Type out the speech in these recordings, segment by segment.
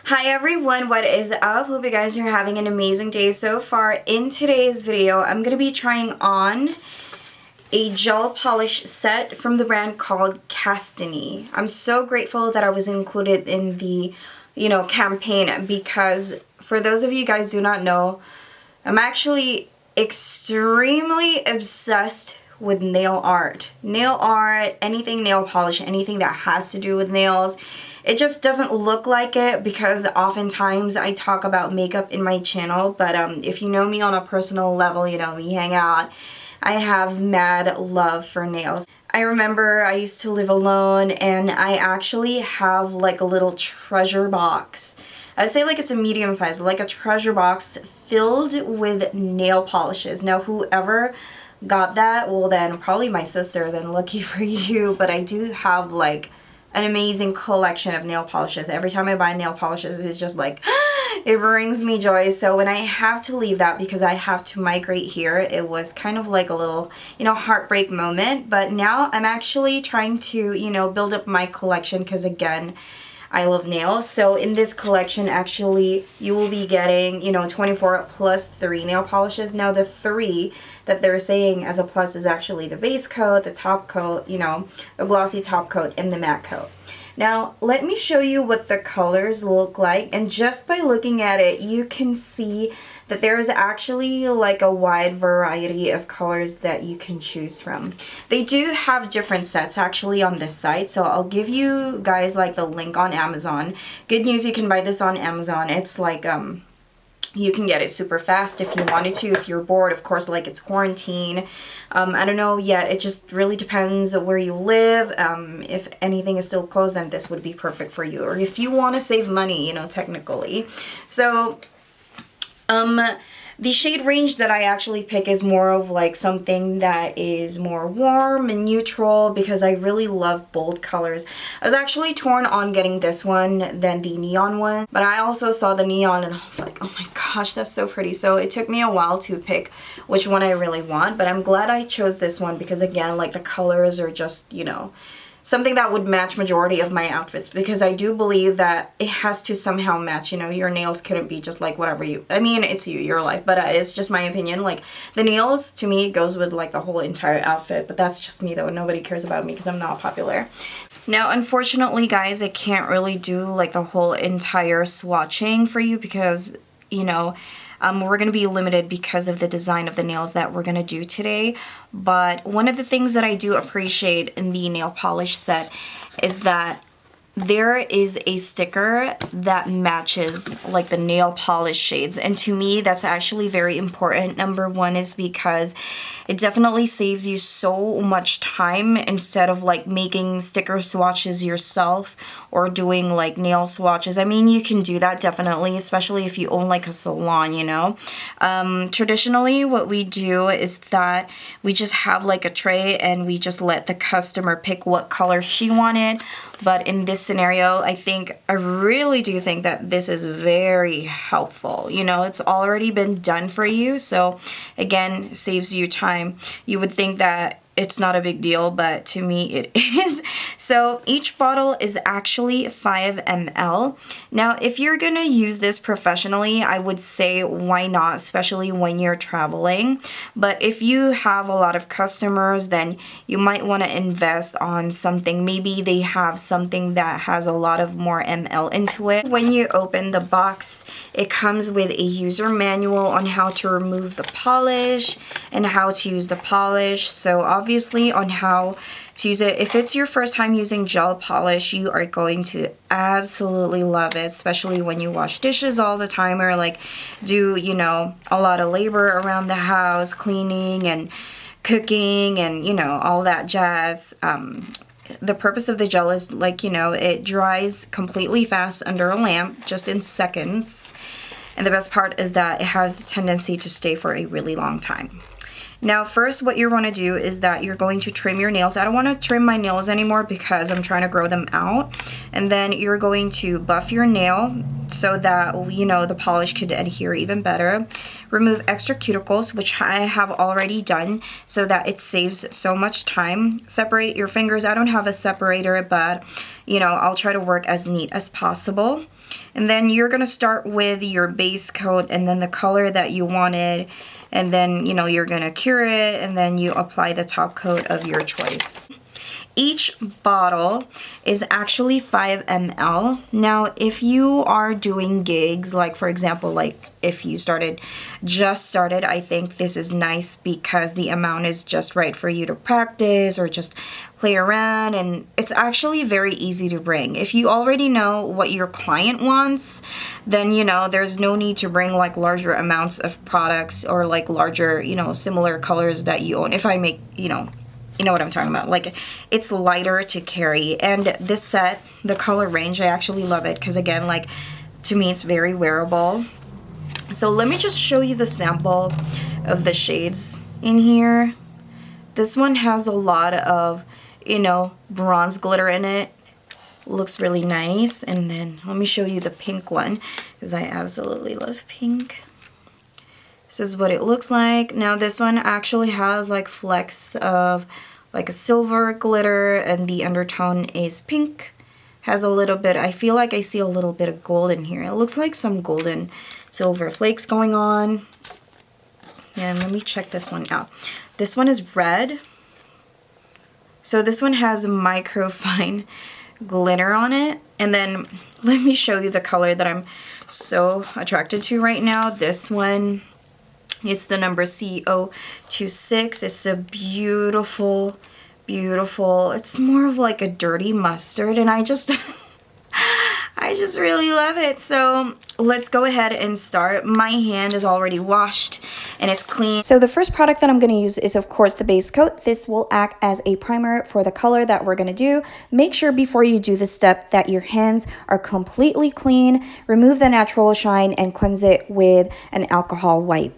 Hi everyone, what is up? Hope you guys are having an amazing day so far. In today's video, I'm going to be trying on a gel polish set from the brand called KASTINY. I'm so grateful that I was included in the, campaign, because for those of you guys do not know, I'm actually extremely obsessed with nail art. Nail art, anything nail polish, anything that has to do with nails. It just doesn't look like it because oftentimes I talk about makeup in my channel, but if you know me on a personal level, we hang out. I have mad love for nails. I remember I used to live alone and I actually have like a little treasure box. I'd say like it's a medium size, like a treasure box filled with nail polishes. Now whoever got that, well then probably my sister, then lucky for you, but I do have like an amazing collection of nail polishes. Every time I buy nail polishes, it's just like, it brings me joy. So when I have to leave that because I have to migrate here, it was kind of like a little, heartbreak moment. But now I'm actually trying to, build up my collection because again, I love nails. So in this collection, actually, you will be getting, 24 plus 3 nail polishes. Now the 3 that they're saying as a plus is actually the base coat, the top coat, a glossy top coat, and the matte coat. Now, let me show you what the colors look like. And just by looking at it, you can see that there is actually like a wide variety of colors that you can choose from. They do have different sets actually on this site, so I'll give you guys like the link on Amazon. Good news, you can buy this on Amazon. It's like you can get it super fast if you wanted to, if you're bored, of course, like it's quarantine. I don't know yet, it just really depends where you live. If anything is still closed, then this would be perfect for you. Or if you want to save money, technically. So the shade range that I actually pick is more of like something that is more warm and neutral because I really love bold colors. I was actually torn on getting this one than the neon one, but I also saw the neon and I was like, oh my gosh, that's so pretty. So it took me a while to pick which one I really want, but I'm glad I chose this one because again, like the colors are just, something that would match majority of my outfits, because I do believe that it has to somehow match. Your nails couldn't be just like whatever it's your life, but it's just my opinion. Like the nails to me goes with like the whole entire outfit, but that's just me though. Nobody cares about me because I'm not popular. Now, unfortunately guys, I can't really do like the whole entire swatching for you because, we're going to be limited because of the design of the nails that we're going to do today. But one of the things that I do appreciate in the nail polish set is that there is a sticker that matches like the nail polish shades, and to me that's actually very important. Number one is because it definitely saves you so much time instead of like making sticker swatches yourself or doing like nail swatches. I mean, you can do that definitely, especially if you own like a salon, Traditionally what we do is that we just have like a tray and we just let the customer pick what color she wanted. But in this scenario, I really do think that this is very helpful. It's already been done for you. So again, saves you time. You would think that it's not a big deal, but to me it is. So each bottle is actually 5 ml. Now, if you're gonna use this professionally, I would say why not, especially when you're traveling. But if you have a lot of customers, then you might want to invest on something. Maybe they have something that has a lot of more ml into it. When you open the box, it comes with a user manual on how to remove the polish and how to use the polish. So obviously on how to use it. If it's your first time using gel polish, you are going to absolutely love it, especially when you wash dishes all the time or like do, a lot of labor around the house, cleaning and cooking and, all that jazz. The purpose of the gel is like, it dries completely fast under a lamp, just in seconds. And the best part is that it has the tendency to stay for a really long time. Now, first, what you want to do is that you're going to trim your nails. I don't want to trim my nails anymore because I'm trying to grow them out. And then you're going to buff your nail so that, the polish could adhere even better. Remove extra cuticles, which I have already done so that it saves so much time. Separate your fingers. I don't have a separator, but, I'll try to work as neat as possible. And then you're going to start with your base coat and then the color that you wanted. And then, you know, you're going to cure it and then you apply the top coat of your choice. Each bottle is actually 5 ml. Now, if you are doing gigs, like for example, like if you just started, I think this is nice because the amount is just right for you to practice or just play around, and it's actually very easy to bring. If you already know what your client wants, then, you know, there's no need to bring like larger amounts of products or like larger, you know, similar colors that you own. If I make, you know what I'm talking about. Like, it's lighter to carry. And this set, the color range, I actually love it because, again, like, to me, it's very wearable. So let me just show you the sample of the shades in here. This one has a lot of, you know, bronze glitter in it. Looks really nice. And then let me show you the pink one because I absolutely love pink. This is what it looks like. Now this one actually has like flecks of like a silver glitter and the undertone is pink. Has a little bit, I feel like I see a little bit of gold in here. It looks like some golden silver flakes going on. And let me check this one out. This one is red. So this one has microfine glitter on it. And then let me show you the color that I'm so attracted to right now. This one, it's the number CO26. It's a beautiful, beautiful, it's more of like a dirty mustard, and I just I just really love it. So let's go ahead and start. My hand is already washed and it's clean. So the first product that I'm going to use is, of course, the base coat. This will act as a primer for the color that we're going to do. Make sure before you do this step that your hands are completely clean. Remove the natural shine and cleanse it with an alcohol wipe.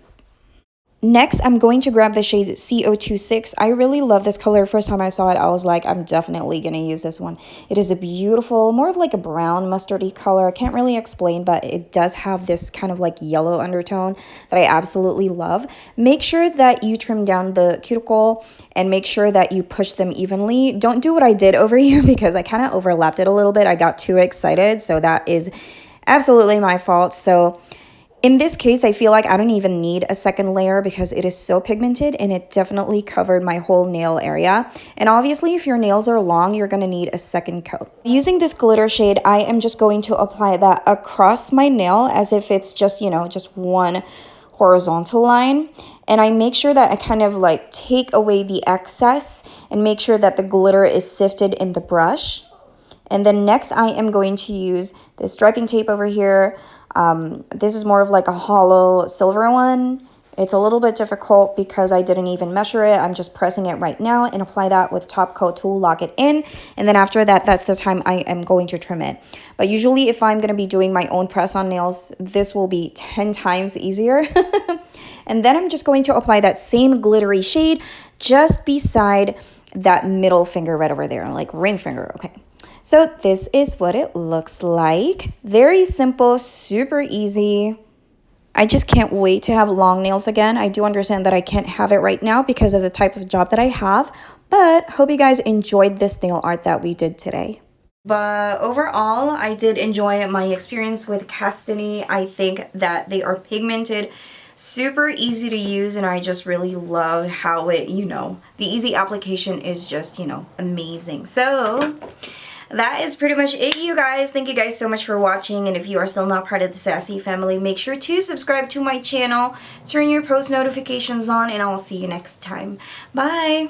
Next, I'm going to grab the shade CO26. I really love this color. First time I saw it, I was like, I'm definitely going to use this one. It is a beautiful, more of like a brown mustardy color. I can't really explain, but it does have this kind of like yellow undertone that I absolutely love. Make sure that you trim down the cuticle and make sure that you push them evenly. Don't do what I did over here because I kind of overlapped it a little bit. I got too excited, so that is absolutely my fault. So in this case, I feel like I don't even need a second layer because it is so pigmented and it definitely covered my whole nail area. And obviously, if your nails are long, you're going to need a second coat. Using this glitter shade, I am just going to apply that across my nail as if it's just, you know, just one horizontal line. And I make sure that I kind of like take away the excess and make sure that the glitter is sifted in the brush. And then next, I am going to use this striping tape over here. This is more of like a hollow silver one. It's a little bit difficult because I didn't even measure it. I'm just pressing it right now and apply that with top coat to lock it in. And then after that, that's the time I am going to trim it. But usually if I'm going to be doing my own press on nails, this will be 10 times easier. And then I'm just going to apply that same glittery shade just beside that middle finger right over there, like ring finger. Okay. So this is what it looks like. Very simple, super easy. I just can't wait to have long nails again. I do understand that I can't have it right now because of the type of job that I have, but hope you guys enjoyed this nail art that we did today. But overall, I did enjoy my experience with KASTINY. I think that they are pigmented, super easy to use, and I just really love how it, you know, the easy application is just, you know, amazing. So that is pretty much it, you guys. Thank you guys so much for watching, and if you are still not part of the Sassy family, make sure to subscribe to my channel, turn your post notifications on, and I'll see you next time. Bye!